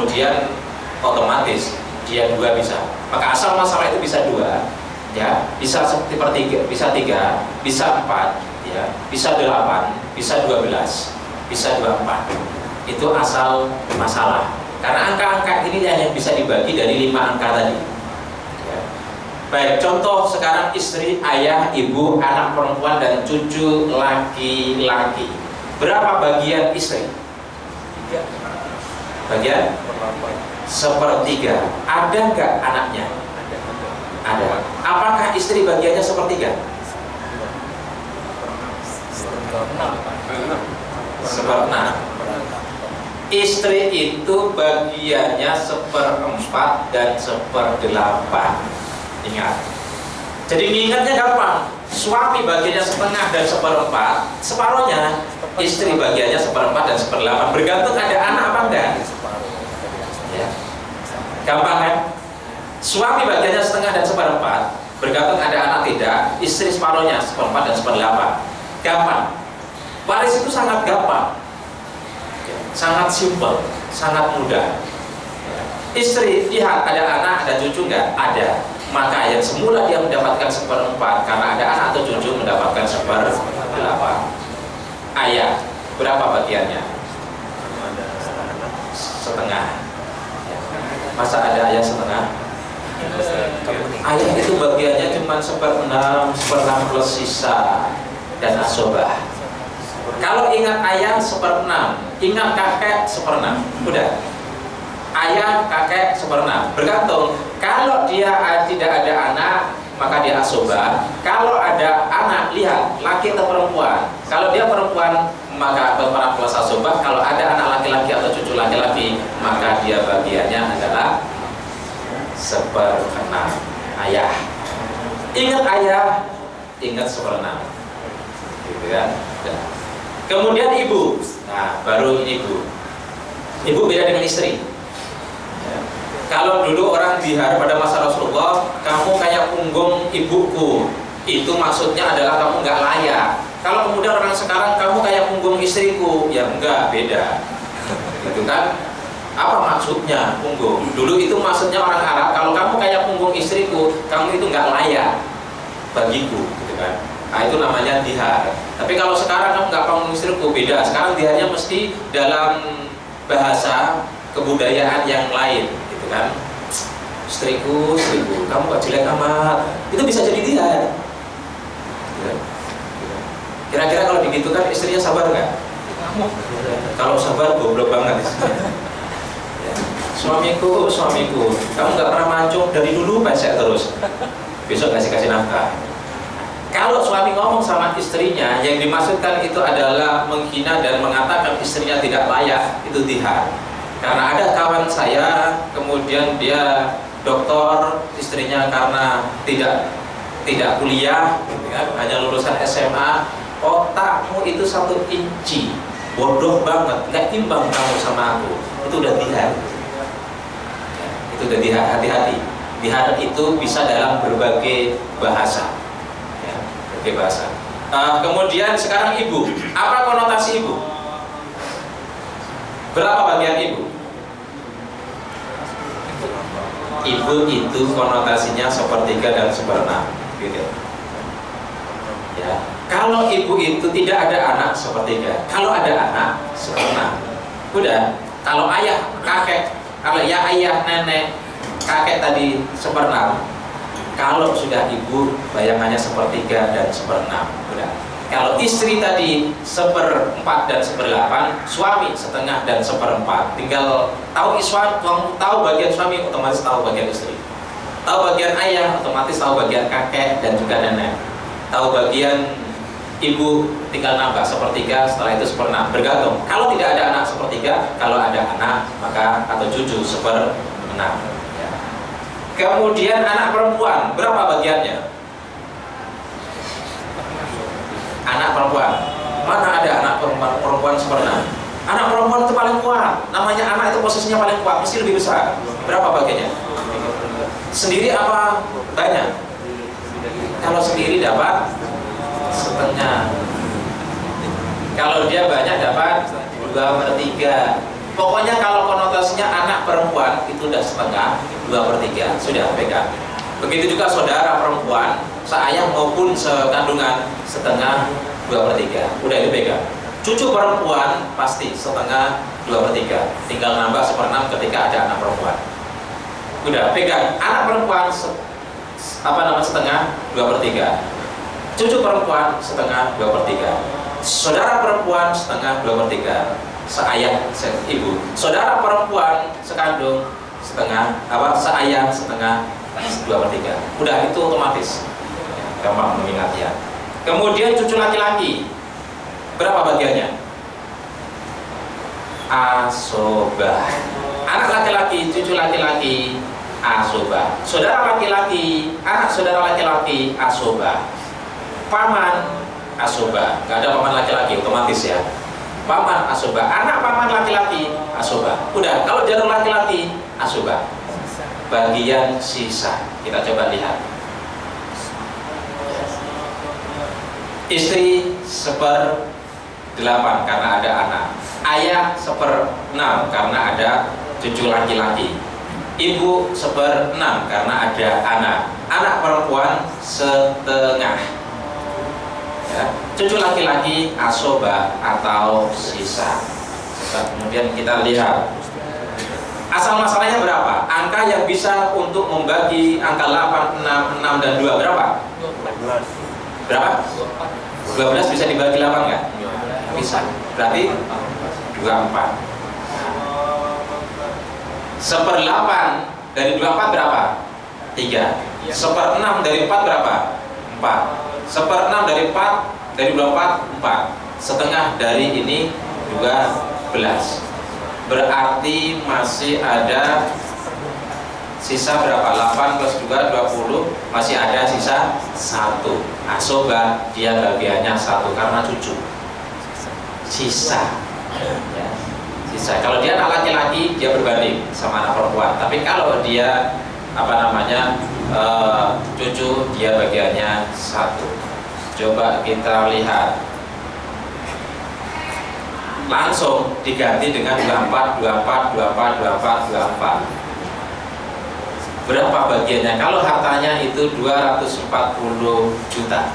kemudian otomatis dia 2 bisa. Maka asal masalah itu bisa 2, ya, bisa 1/3, bisa 3, bisa 4, ya, bisa 8, bisa 12, bisa 24. Itu asal masalah. Karena angka-angka ini yang bisa dibagi dari 5 angka tadi. Ya. Baik, contoh sekarang istri, ayah, ibu, anak perempuan dan cucu laki-laki. Berapa bagian istri? Bagian? 1/3. Ada nggak anaknya? Ada. Apakah istri bagiannya 1/3? 1/6. Istri itu bagiannya 1/4 dan 1/8. Ingat. Jadi ingatnya gampang. Suami bagiannya 1/2 dan 1/4, separohnya. Istri bagiannya 1/4 dan 1/8. Bergantung ada anak apa enggak. Ya. Gampang kan? Suami bagiannya 1/2 dan 1/4, bergantung ada anak tidak. Istri separohnya 1/4 dan 1/8. Gampang. Waris itu sangat gampang, sangat simpel, sangat mudah. Istri lihat ada anak, ada cucu enggak? Ada. Maka yang semula dia mendapatkan 1/4 karena ada anak atau cucu mendapatkan 1/8. Ayah berapa bagiannya? 1/2. Masa ada ayah 1/2? Ayah itu bagiannya cuma 1/6, 1/6 plus sisa dan asobah. Kalau ingat ayah 1/6, ingat kakek 1/6, udah. Ayah, kakek 1/6, bergantung. Kalau dia tidak ada anak, maka dia asobah. Kalau ada anak, lihat laki atau perempuan. Kalau dia perempuan, maka 1/4 plus asobah. Kalau ada anak laki-laki atau cucu laki-laki, maka dia bagiannya adalah 1/6. Ayah, ingat ayah, ingat 1/6, gitu kan? Kemudian ibu, nah baru ini ibu. Ibu beda dengan istri. Ya. Kalau dulu orang bihar pada masa Rasulullah, kamu kayak punggung ibuku, itu maksudnya adalah kamu nggak layak. Kalau kemudian orang sekarang, kamu kayak punggung istriku, ya enggak, beda, gitu kan? Apa maksudnya punggung? Dulu itu maksudnya orang Arab, kalau kamu kayak punggung istriku, kamu itu nggak layak bagiku, gitu kan? Nah, itu namanya dihar. Tapi kalau sekarang kamu nggak punggung istriku, beda. Sekarang diharnya mesti dalam bahasa kebudayaan yang lain, gitu kan? Istriku, kamu kok jelek amat. Itu bisa jadi dihar. Kira-kira kalau begitu kan istrinya sabar nggak? Kalau sabar goblok banget. Suamiku, kamu nggak pernah mancung dari dulu pesek terus. Besok kasih nafkah. Kalau suami ngomong sama istrinya, yang dimaksudkan itu adalah menghina dan mengatakan istrinya tidak layak, itu dihar. Karena ada kawan saya, kemudian dia doktor, istrinya karena tidak kuliah, ya, hanya lulusan SMA, otakmu itu 1 inci, bodoh banget, nggak timbang kamu sama aku, itu udah dihar. Itu udah dihar, hati-hati. Dihar itu bisa dalam berbagai bahasa. Bahasa. Kemudian sekarang ibu, apa konotasi ibu? Berapa bagian ibu? Ibu itu konotasinya 1/3 dan 1/6, gitu. Ya. Kalau ibu itu tidak ada anak 1/3, kalau ada anak 1/6. Udah. Kalau ayah, kakek, kalau ya ayah, nenek, kakek tadi 1/6. Kalau sudah ibu, bayangannya 1/3 dan 1/6. Udah. Kalau istri tadi 1/4 dan 1/8, suami 1/2 dan 1/4. Tinggal tahu bagian suami, otomatis tahu bagian istri. Tahu bagian ayah, otomatis tahu bagian kakek dan juga nenek. Tahu bagian ibu, tinggal nambah 1/3, setelah itu 1/6. Bergantung. Kalau tidak ada anak 1/3, kalau ada anak maka atau cucu 1/6. Kemudian anak perempuan, berapa bagiannya? Anak perempuan, mana ada anak perempuan 1/6? Anak perempuan itu paling kuat, namanya anak itu posisinya paling kuat, mesti lebih besar. Berapa bagiannya? Sendiri apa banyak? Kalau sendiri dapat 1/2. Kalau dia banyak dapat 2/3. Pokoknya kalau konotasinya anak perempuan itu udah setengah 2/3, sudah pegang. Begitu juga saudara perempuan, seayah maupun sekandungan setengah 2/3, udah itu pegang. Cucu perempuan pasti setengah 2/3, tinggal nambah 1/6 ketika ada anak perempuan. Udah pegang anak perempuan setengah 2/3, cucu perempuan setengah 2/3, saudara perempuan setengah 2/3, seayah ibu, saudara perempuan sekandung seayah setengah 2/3. Udah itu otomatis, gampang mengingatnya. Kemudian cucu laki-laki berapa bagiannya? Asobah. Anak laki-laki, cucu laki-laki, asobah. Saudara laki-laki, anak saudara laki-laki, asobah. Paman, asobah. Gak ada paman laki-laki, otomatis ya. Paman, asobah. Anak paman laki-laki, asobah. Udah, kalau jalur laki-laki, asobah. Bagian sisa, kita coba lihat. Istri 1/8 karena ada anak. Ayah 1/6 karena ada cucu laki-laki. Ibu 1/6 karena ada anak. Anak perempuan setengah. Ya. Cucu laki-laki asobah atau sisa. Kemudian kita lihat asal masalahnya berapa? Angka yang bisa untuk membagi angka 8, 6 dan 2 berapa? 12. Berapa? 12 bisa dibagi 8 nggak? Bisa. Berarti 24. 1/8 dari 24 berapa? 3. 1/6 dari 4 berapa? 4. 1/6 dari 4 dari 24 4. Setengah dari ini 12. Berarti masih ada sisa berapa? 8 plus 2 20. Masih ada sisa 1. Asobah dia bagiannya 1 karena cucu. Sisa ya. Sisa. Kalau dia anak laki-laki dia berbanding sama anak perempuan. Tapi kalau dia cucu dia bagiannya 1. Coba kita lihat. Langsung diganti dengan 24, 24, 24, 24, 24. Berapa bagiannya? Kalau hartanya itu 240 juta.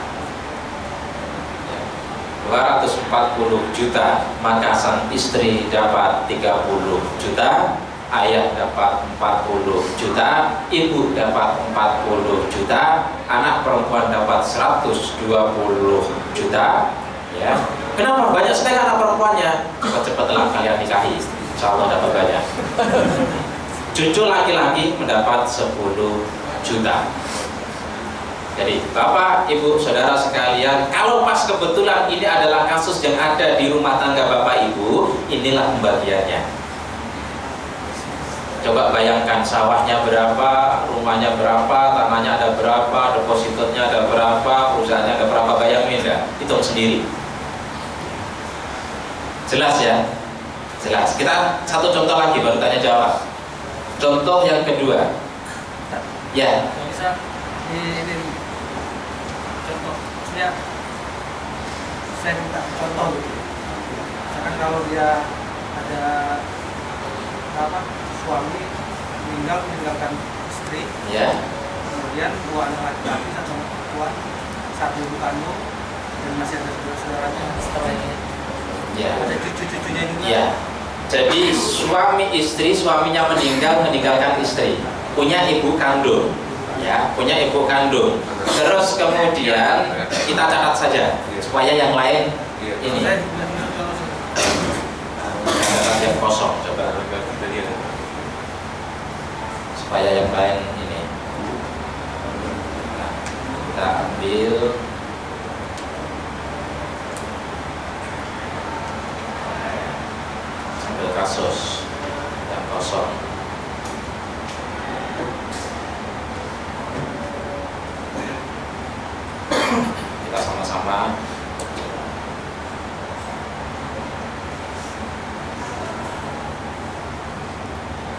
240 juta, maka sang istri dapat 30 juta, ayah dapat 40 juta, ibu dapat 40 juta, anak perempuan dapat 120 juta. Ya. Kenapa banyak sekali anak perempuannya? Cepat-cepatlah kalian nikahi, insya Allah dapat banyak. Cucu laki-laki mendapat 10 juta. Jadi Bapak, Ibu, Saudara sekalian, kalau pas kebetulan ini adalah kasus yang ada di rumah tangga Bapak Ibu, inilah pembagiannya. Coba bayangkan sawahnya berapa, rumahnya berapa, tanahnya ada berapa, depositonya ada berapa, perusahaannya ada berapa, bayangin ya, hitung sendiri. Jelas ya? Jelas. Kita satu contoh lagi baru tanya jawab. Contoh yang kedua. Ya. Bisa ini contoh. Saya minta contoh gitu. Misalkan kalau dia ada suami meninggalkan istri, Ya. kemudian 2 anak laki-laki, 1 anak perempuan, 1 ibu kandung, dan masih ada saudara-saudaranya setelah ini. Ya. Ada cucu-cucunya juga. Ya. Jadi suaminya meninggalkan istri, punya ibu kandung, ya, punya ibu kandung. Terus kemudian kita catat saja supaya yang lain ini. Catat yang kosong coba. Supaya yang lain ini. Nah, kita ambil. Kasus yang kosong. Kita sama-sama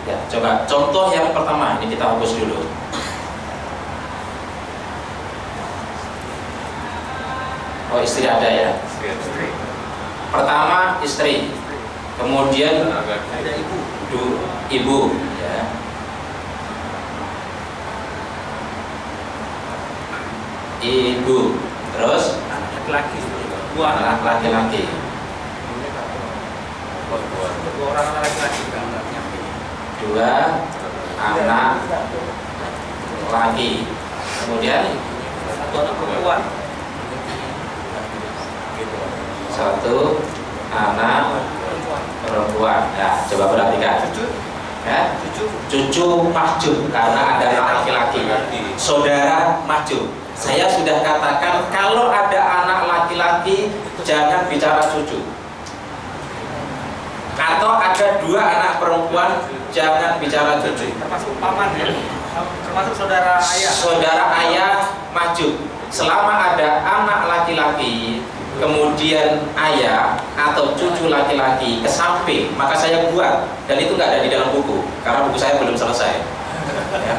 ya, coba contoh yang pertama ini kita hapus dulu. Oh, istri ada ya. Pertama istri. kemudian ada ibu. ibu, ya. Ibu, terus Anak laki-laki. Dua anak laki-laki, Dua orang anak laki-laki. dua anak laki, kemudian Satu anak perempuan. satu anak Perempuan. perempuan. Nah, coba perhatikan. Cucu. Ya, Cucu. cucu mahjub karena ada anak laki-laki, saudara mahjub. Saya sudah katakan kalau ada anak laki-laki jangan bicara cucu, atau ada dua anak perempuan jangan bicara cucu. Termasuk paman ya. Termasuk saudara ayah. Saudara ayah mahjub. Selama ada anak laki-laki, kemudian ayah atau cucu laki-laki ke samping, maka saya buat, dan itu nggak ada di dalam buku karena buku saya belum selesai. Ya.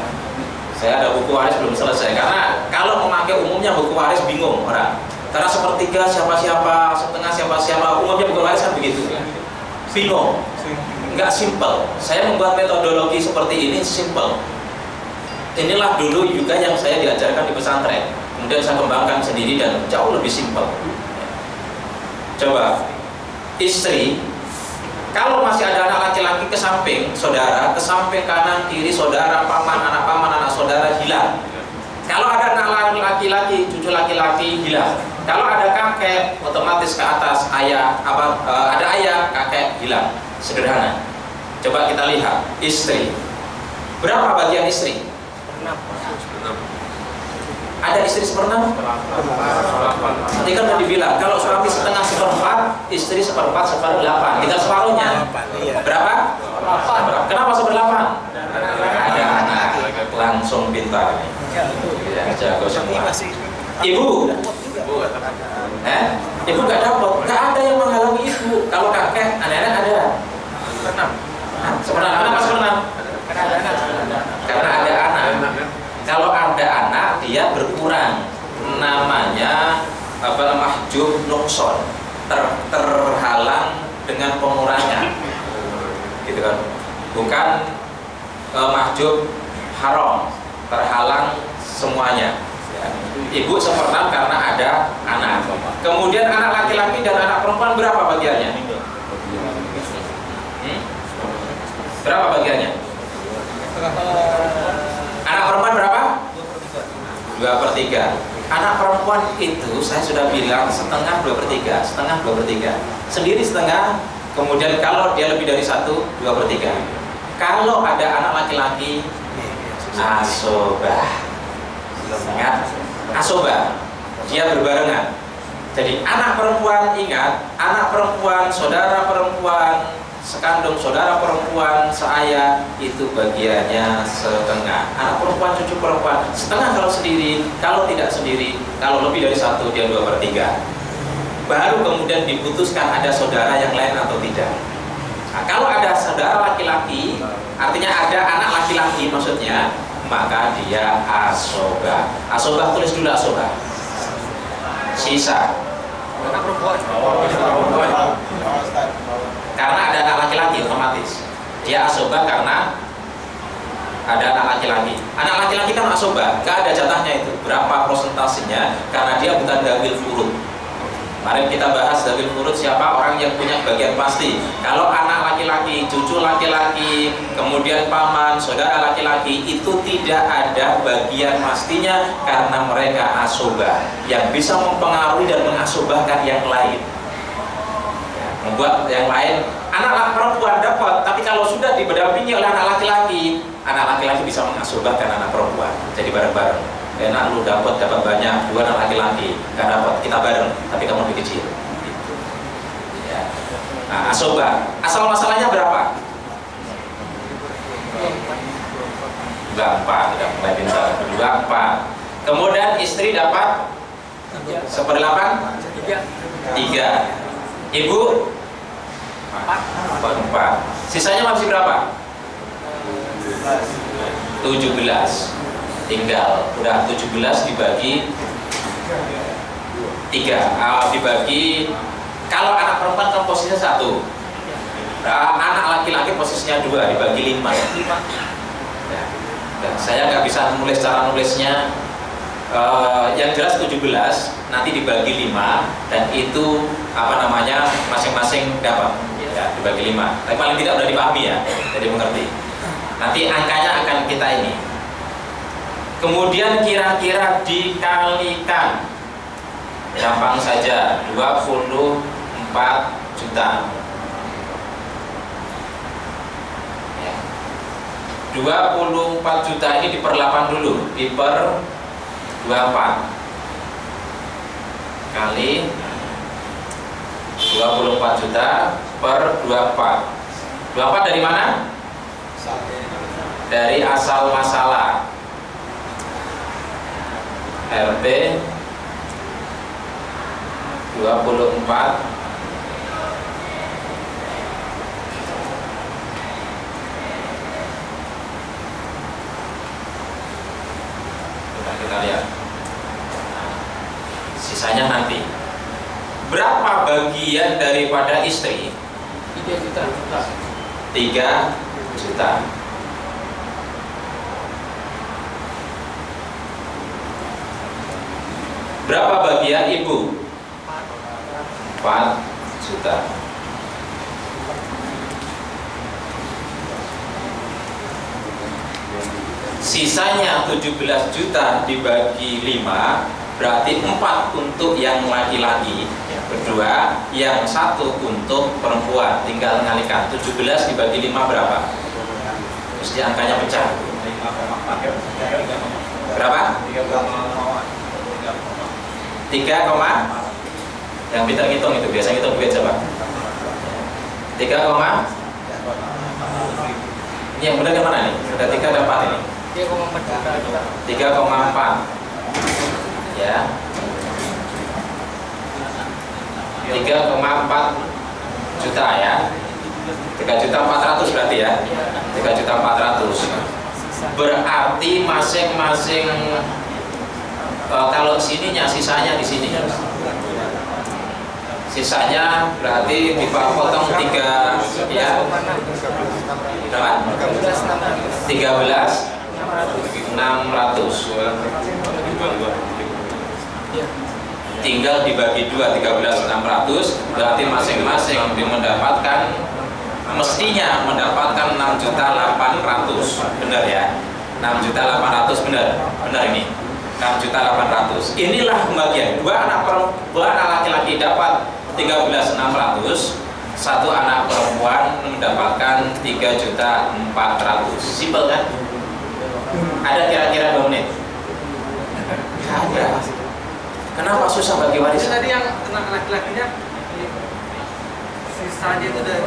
Saya ada buku waris belum selesai karena kalau memakai umumnya buku waris bingung orang. Karena sepertiga siapa-siapa, setengah siapa-siapa, umumnya buku waris kan begitu. Bingung, nggak simple. Saya membuat metodologi seperti ini simple. Inilah dulu juga yang saya diajarkan di pesantren. Kemudian saya kembangkan sendiri dan jauh lebih simple. Coba, istri, kalau masih ada anak laki-laki ke samping, saudara, ke samping kanan, kiri, saudara, paman, anak saudara, hilang. Kalau ada anak laki-laki, cucu laki-laki, hilang. Kalau ada kakek, otomatis ke atas, ayah, ada ayah, kakek, hilang. Sederhana. Coba kita lihat, istri. Berapa bagian istri? Ada istri seperenam? Tadi kan udah dibilang, kalau suami setengah seperempat, istri seperempat, seperdelapan. Tinggal separuhnya. Berapa? Kenapa seperdelapan? Ada anak, langsung pintar. Ya, jago semua. Ibu? Ibu nggak dapat, nggak ada yang menghalangi ibu. Kalau kakek, nenek ada. Seperenam. Kenapa seperenam? Karena ada anak. Kalau ada anak, dia berkurang. Namanya mahjub nukson, terhalang dengan pengurangan, gitu kan? Bukan mahjub haram, terhalang semuanya. Ya. Ibu seperenam karena ada anak. Kemudian anak laki-laki dan anak perempuan berapa bagiannya? Berapa bagiannya? Anak perempuan berapa? 2/3. Anak perempuan itu saya sudah bilang setengah 2/3, setengah 2/3. Sendiri setengah, kemudian kalau dia lebih dari 1, 2/3. Kalau ada anak laki-laki, asobah. Ingat, asobah. Dia berbarengan. Jadi anak perempuan, ingat, anak perempuan, saudara perempuan, sekandung saudara perempuan, seayah, itu bagiannya setengah. Anak perempuan, cucu perempuan, setengah kalau sendiri. Kalau tidak sendiri, kalau lebih dari 1, dia 2/3. Baru kemudian diputuskan ada saudara yang lain atau tidak. Nah, kalau ada saudara laki-laki, artinya ada anak laki-laki maksudnya, maka dia asobah. Asobah, tulis dulu asobah. Sisa. Anak perempuan. Karena ada anak laki-laki otomatis dia asobah karena ada anak laki-laki. Anak laki-laki kan asobah, nggak ada jatahnya itu. Berapa prosentasenya? Karena dia bukan dawil furud. Kemarin kita bahas dawil furud siapa orang yang punya bagian pasti. Kalau anak laki-laki, cucu laki-laki, kemudian paman, saudara laki-laki, itu tidak ada bagian pastinya karena mereka asobah yang bisa mempengaruhi dan mengasobahkan yang lain. Membuat yang lain, anak perempuan dapat, tapi kalau sudah diberdampingi oleh anak laki-laki bisa mengasobahkan anak perempuan. Jadi bareng-bareng. Enak lu dapat banyak, 2 anak laki-laki nggak dapat, kita bareng, tapi kamu lebih kecil. Gitu. Ya. Nah, asobah. Asal masalahnya berapa? 24, tidak mulai pintar. 24. Kemudian istri dapat 1/8? 3. Ibu 4. Sisanya masih berapa? 17. Tinggal udah 17 dibagi 3. Dibagi, kalau anak perempuan kan posisinya 1. anak laki-laki posisinya 2 dibagi 5. Ya. Dan saya nggak bisa menulis cara nulisnya. Yang jelas 17 nanti dibagi 5 dan itu masing-masing dapat ya, dibagi 5. Tapi paling tidak udah dipahami ya, jadi mengerti. Nanti angkanya akan kita ini. Kemudian kira-kira dikalikan, gampang saja, 24 juta. Ya. 24 juta ini diper 8 dulu, diper 24 kali 24 juta per 24. 24 dari mana? Dari asal masalah RP 24 kita lihat. Sisanya nanti. Berapa bagian daripada istri? 3 juta. 3 juta. Berapa bagian ibu? 4 juta. Sisanya 17 juta dibagi 5 berarti 4 untuk yang laki-laki, berdua, yang 1 untuk perempuan. Tinggal ngalikan 17 dibagi 5 berapa? Mesti angkanya pecah. Berapa? 3, yang pintar ngitung itu biasa ngitung duit siapa? 3, ini yang benar yang mana nih? Ada 3 ada 4 ini. 3,4 ya, 3,4 juta ya, 3.400.000 berarti ya, 3.400.000 berarti masing-masing kalau sininya sisanya di sini, sisanya berarti dipotong 3 ya, berapa? 13.600. Tinggal dibagi 2, 13.600 berarti masing-masing mendapatkan, mestinya mendapatkan 6.800.000. Benar ya, 6.800.000 benar ini 6.800.000. Inilah pembagian. 2 anak laki-laki dapat 13.600, 1 anak perempuan mendapatkan 3.400.000. Simpel kan? Ada kira-kira 2 menit? Ada. Kenapa susah bagi warisan? Tadi yang anak laki-lakinya sisanya itu dari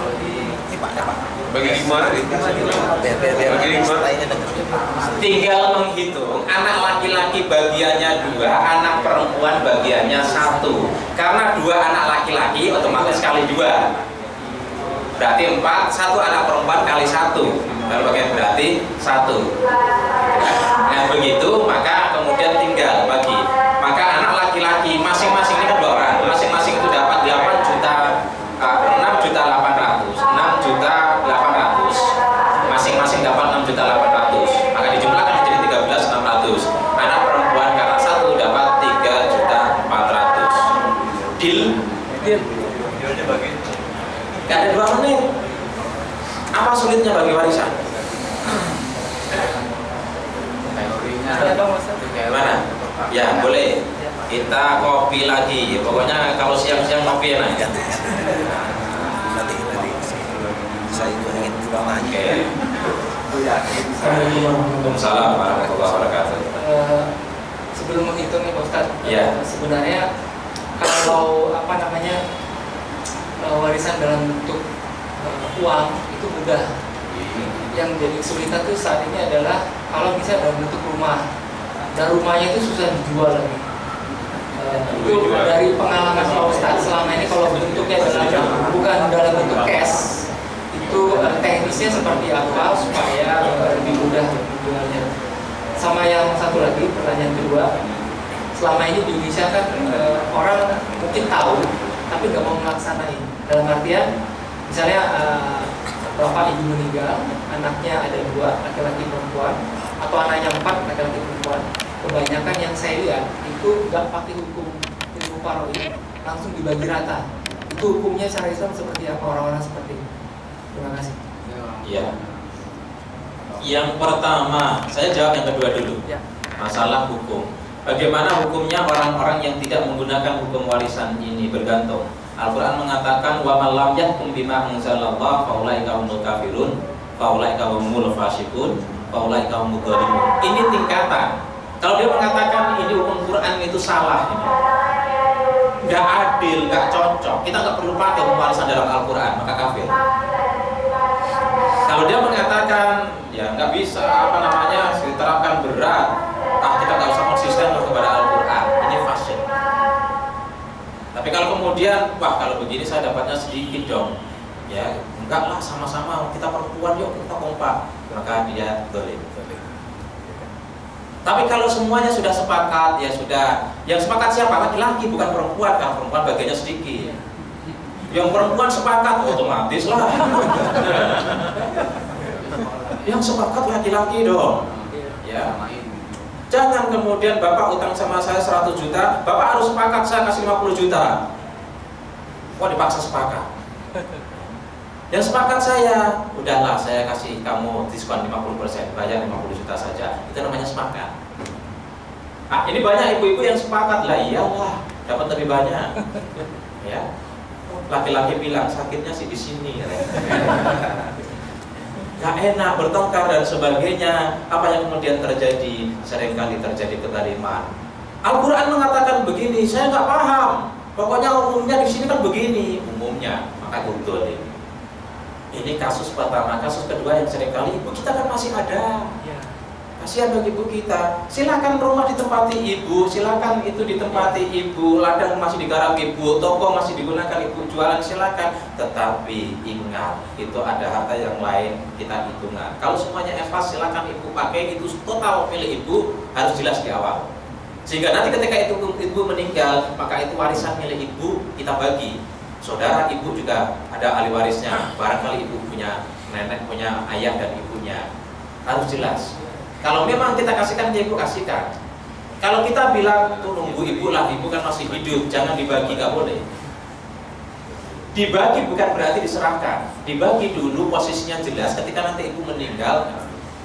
Bagi 5. Tinggal menghitung anak laki-laki bagiannya 2, anak perempuan bagiannya 1. Karena 2 anak laki-laki otomatis kali 2 berarti 4, 1 anak perempuan kali 1 lalu bagian berarti 1. Nah begitu maka kemudian tinggal bagi. Maka anak laki-laki masing-masing ini kan 2 orang, masing-masing itu dapat 6.800.000, 6.800.000, masing-masing dapat 6.800.000. Maka dijumlahkan menjadi 13.600. Anak perempuan karena 1 dapat 3.400.000. Deal? Gak ada 2 menit. Apa sulitnya bagi warisan? Mana? Ya boleh. Kita kopi lagi. Pokoknya kalau siang-siang kopi enak. Nanti saya juga ingin bertanya. Oke. Waalaikumsalam warahmatullahi wabarakatuh. Sebelum menghitung nih Pak Ustadz, Iya. sebenarnya kalau warisan dalam bentuk uang itu mudah. Yang jadi kesulitan tuh saat ini adalah kalau misalnya dalam bentuk rumah, dan rumahnya itu susah dijual lagi. Itu dari pengalaman Pak Ustadz selama ini kalau bentuknya bukan dalam bentuk cash, itu teknisnya seperti apa supaya lebih mudah menjualnya. Sama yang satu lagi, pertanyaan kedua, selama ini di Indonesia kan orang mungkin tahu tapi nggak mau melaksanain. Dalam artian misalnya bapak ibu meninggal, anaknya ada 2, laki-laki perempuan, atau anaknya 4, laki-laki perempuan, kebanyakan yang saya lihat itu nggak pakai hukum ilmu faraid, langsung dibagi rata. Itu hukumnya secara Islam seperti apa, orang-orang seperti ini? Terima kasih. Ya. Yang pertama, saya jawab yang kedua dulu. Ya. Masalah hukum. Bagaimana hukumnya orang-orang yang tidak menggunakan hukum warisan ini? Bergantung. Al-Quran mengatakan wa man lam yahkum bima anzalallah faulaika humul kafirun faulaika humul fasiqun faulaika humul dzalimun. Ini tingkatan. Kalau dia mengatakan ini hukum Quran itu salah, ini nggak adil, nggak cocok, kita nggak perlu pakai hukum warisan dalam Al-Quran, maka kafir. Kalau dia mengatakan ya nggak bisa, diterapkan berat, kita nggak usah konsisten kepada Al-Quran, ini fasik. Tapi kalau kemudian, wah kalau begini saya dapatnya sedikit dong, ya enggak lah, sama-sama kita perempuan, yuk kita kompak, maka dia dolim. Tapi kalau semuanya sudah sepakat, ya sudah. Yang sepakat siapa? Laki-laki, bukan perempuan, karena perempuan bagiannya sedikit. Yang perempuan sepakat, otomatis lah. Yang sepakat laki-laki dong. Ya. Jangan kemudian bapak utang sama saya 100 juta, bapak harus sepakat saya kasih 50 juta. Wah, dipaksa sepakat. Yang sepakat saya, udahlah saya kasih kamu diskon 50%, bayar 50 juta saja. Itu namanya sepakat. Ah, ini banyak ibu-ibu yang sepakat lah, iyalah, dapat lebih banyak. Ya. Laki-laki bilang sakitnya sih di sini. Gak enak, bertengkar dan sebagainya. Apa yang kemudian terjadi? Seringkali terjadi kezaliman. Al-Quran mengatakan begini, saya nggak paham. Pokoknya umumnya di sini kan begini, umumnya, maka betul ini. Ini kasus pertama. Kasus kedua yang seringkali ibu kita kan masih ada. Kasihan bagi ibu kita. Silakan rumah ditempati ibu, silakan itu ditempati ibu, ladang masih digarap ibu, toko masih digunakan ibu, jualan silakan. Tetapi ingat, itu ada harta yang lain, kita hitungan. Kalau semuanya efas, silakan ibu pakai, itu total milik ibu, harus jelas di awal. Sehingga nanti ketika itu ibu meninggal, maka itu warisan milik ibu kita bagi. Saudara ibu juga ada ahli warisnya. Barangkali ibu punya nenek, punya ayah dan ibunya, harus jelas. Kalau memang kita kasihkan, ya ibu kasihkan. Kalau kita bilang tuh nunggu ibu lah, ibu kan masih hidup, jangan dibagi, nggak boleh. Dibagi bukan berarti diserahkan. Dibagi dulu, posisinya jelas. Ketika nanti ibu meninggal,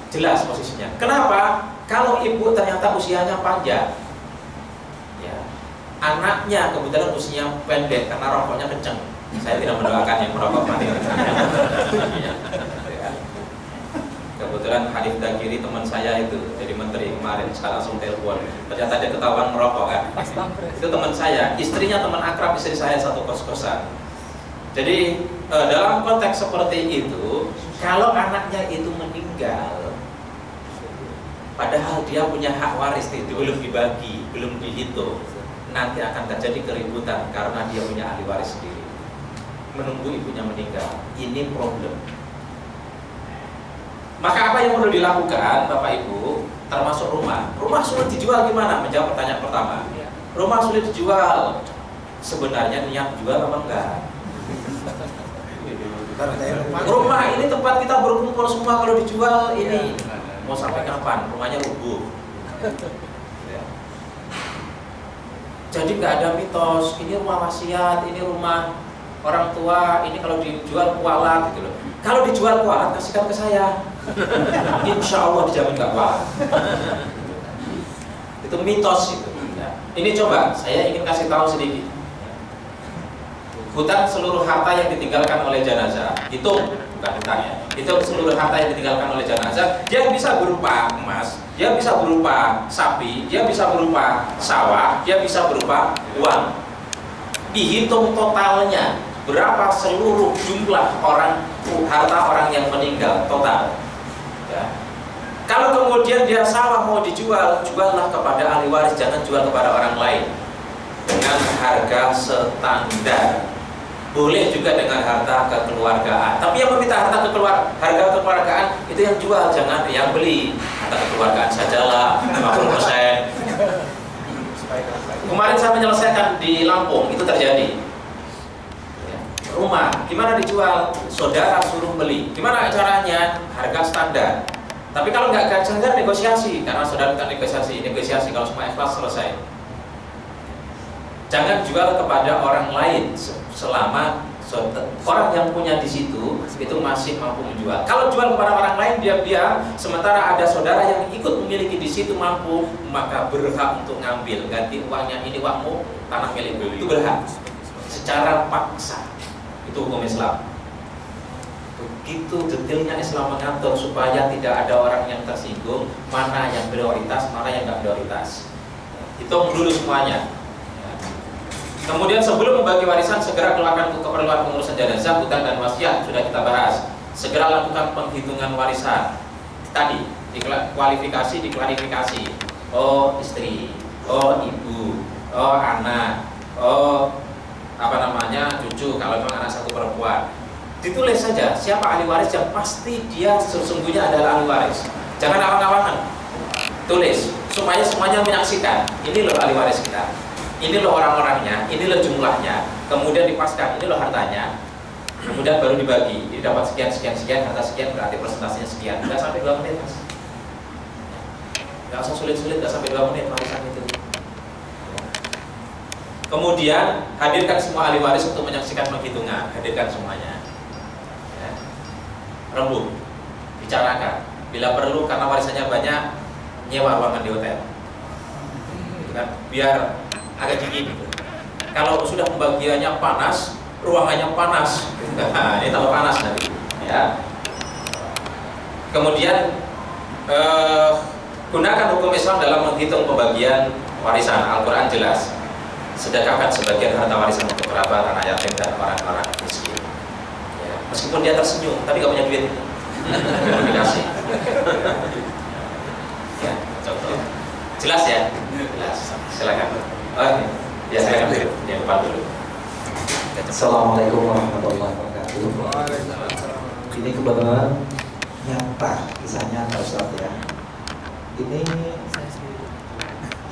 jelas posisinya. Kenapa? Kalau ibu ternyata usianya panjang, ya, anaknya kebetulan usianya pendek karena rokoknya kenceng. Saya tidak mendoakan yang merokok mati. Kebetulan Hanif Dagiri teman saya itu jadi menteri kemarin, sekarang langsung telepon. Ternyata dia ketahuan merokok kan. Itu teman saya, istrinya teman akrab istri saya, satu kos-kosan. Jadi dalam konteks seperti itu, kalau anaknya itu meninggal, padahal dia punya hak waris itu belum dibagi, belum dihitung, nanti akan terjadi keributan karena dia punya ahli waris sendiri. Menunggu ibunya meninggal, ini problem. Maka apa yang perlu dilakukan Bapak Ibu, termasuk rumah. Rumah sulit dijual gimana? Menjawab pertanyaan pertama. Rumah sulit dijual. Sebenarnya niat jual apa enggak? Rumah ini tempat kita berkumpul semua, kalau dijual ini mau sampai kapan? Rumahnya rubuh. Jadi nggak ada mitos, ini rumah wasiat, ini rumah orang tua, ini kalau dijual kualat gitu loh. Kalau dijual kualat, kasihkan ke saya. Insya Allah dijamin nggak kualat. Itu mitos itu. Ini coba, saya ingin kasih tahu sedikit. Hutang seluruh harta yang ditinggalkan oleh jenazah, itu bukan hutang ya. Itu seluruh harta yang ditinggalkan oleh jenazah, dia bisa berupa emas, dia bisa berupa sapi, dia bisa berupa sawah, dia bisa berupa uang. Dihitung totalnya, berapa seluruh jumlah harta orang yang meninggal total. Ya. Kalau kemudian dia sawah mau dijual, juallah kepada ahli waris, jangan jual kepada orang lain dengan harga standar. Boleh juga dengan harta kekeluargaan, tapi yang meminta harga kekeluargaan itu yang jual, jangan yang beli. Harta kekeluargaan sajalah 50%. Kemarin saya menyelesaikan di Lampung, itu terjadi. rumah, gimana dijual? Saudara suruh beli, gimana caranya? Harga standar. Tapi kalau nggak standar negosiasi, karena saudara kan negosiasi kalau semua ikhlas selesai. Jangan jual kepada orang lain selama orang yang punya di situ itu masih mampu menjual. Kalau jual kepada orang lain dia biar, sementara ada saudara yang ikut memiliki di situ mampu, maka berhak untuk ngambil ganti uangnya, ini uangmu, tanah milik gue, itu berhak secara paksa. Itu hukum Islam. Begitu detailnya Islam mengatur supaya tidak ada orang yang tersinggung, mana yang prioritas, mana yang nggak prioritas. Hitung dulu semuanya. Kemudian sebelum membagi warisan, segera keluarkan untuk keperluan pengurusan jenazah, hutang dan wasiat, sudah kita bahas. Segera lakukan penghitungan warisan. Tadi diklarifikasi. Oh istri, oh ibu, oh anak, oh cucu kalau memang anak satu perempuan. Ditulis saja siapa ahli waris yang pasti dia sesungguhnya adalah ahli waris. Jangan awang-awangan. Tulis supaya semuanya menyaksikan. Ini loh ahli waris kita. Ini loh orang-orangnya, ini loh jumlahnya, kemudian dipaskan, ini loh hartanya, kemudian baru dibagi. Ini dapat sekian, harta sekian, berarti persentasenya sekian. Nggak sampai 2 menit, Mas. Nggak usah sulit-sulit, nggak sampai 2 menit warisan itu. Kemudian hadirkan semua ahli waris untuk menyaksikan penghitungan, hadirkan semuanya. Ya. Rembuk, bicarakan. Bila perlu karena warisannya banyak, nyewa ruangan di hotel. Gitu kan? Biar agak dingin. Kalau sudah pembagiannya panas, ruangannya panas, ini tambah panas nanti. Ya. Kemudian gunakan hukum Islam dalam menghitung pembagian warisan. Al-Quran jelas. Sedekahkan sebagian harta warisan untuk kerabat, anak yatim dan orang-orang miskin. Ya. Meskipun dia tersenyum, tapi gak punya duit. Dikasih. Ya, contoh. Jelas ya? Jelas. Silakan. Oke, ya silakan dulu. Yang depan dulu. Assalamualaikum warahmatullahi wabarakatuh. Ini kebetulan nyata kisahnya Pak Ustaz ya. Ini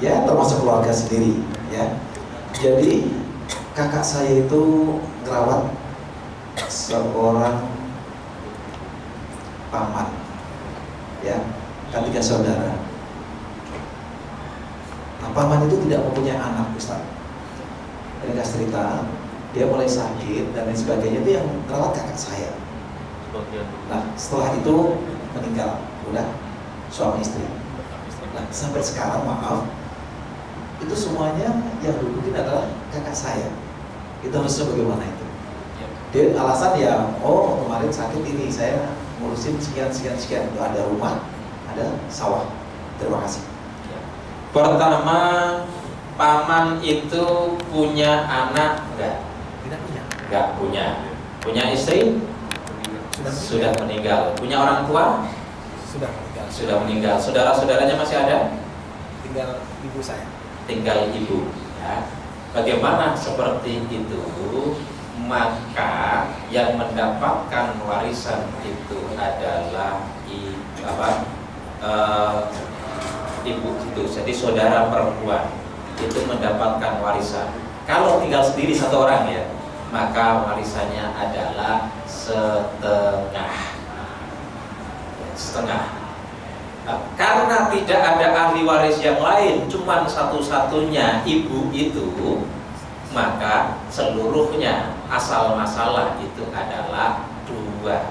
ya termasuk keluarga sendiri ya. Jadi kakak saya itu merawat seorang paman ya, kan 3 saudara. Nah, paman itu tidak mempunyai anak, Ustaz. Dia cerita, dia mulai sakit dan lain sebagainya, itu yang merawat kakak saya. Nah, setelah itu meninggal, udah suami istri. Nah, sampai sekarang maaf, itu semuanya yang dibutuhin adalah kakak saya. Itu harusnya bagaimana itu? Dia alasan ya, oh kemarin sakit ini saya ngurusin sekian. Ada rumah, ada sawah. Terima kasih. Pertama, paman itu punya anak enggak? Tidak punya. Enggak punya. Punya istri? Sudah meninggal. Punya orang tua? Sudah meninggal. Sudah meninggal. Saudara-saudaranya masih ada? Tinggal ibu saya. Tinggal ibu. Ya. Bagaimana seperti itu? Maka yang mendapatkan warisan itu adalah ibu itu, jadi saudara perempuan itu mendapatkan warisan. Kalau tinggal sendiri satu orang ya, maka warisannya adalah setengah. Nah, karena tidak ada ahli waris yang lain, cuma satu-satunya ibu itu, maka seluruhnya asal masalah itu adalah 2.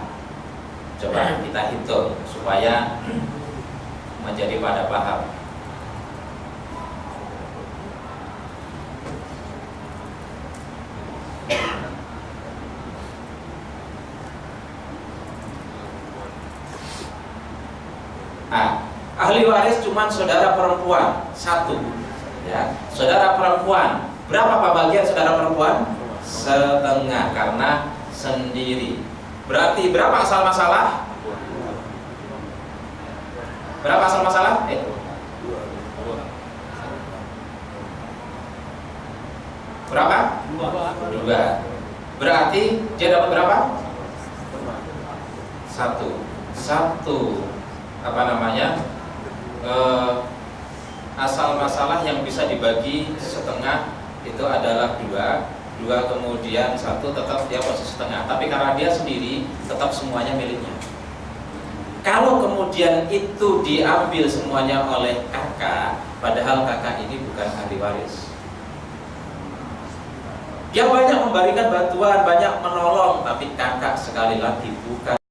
Coba kita hitung supaya menjadi pada paham. Nah, ahli waris cuma saudara perempuan 1, ya. Saudara perempuan berapa bagian saudara perempuan? Setengah karena sendiri. Berarti berapa asal masalah? Berapa asal masalah? Berapa? 2. Berarti dia dapat berapa? 1. Asal masalah yang bisa dibagi setengah itu adalah 2 dua, kemudian satu tetap dia posisi tengah. Tapi karena dia sendiri, tetap semuanya miliknya. Kalau kemudian itu diambil semuanya oleh kakak, padahal kakak ini bukan ahli waris. Dia banyak memberikan bantuan, banyak menolong, tapi kakak sekali lagi bukan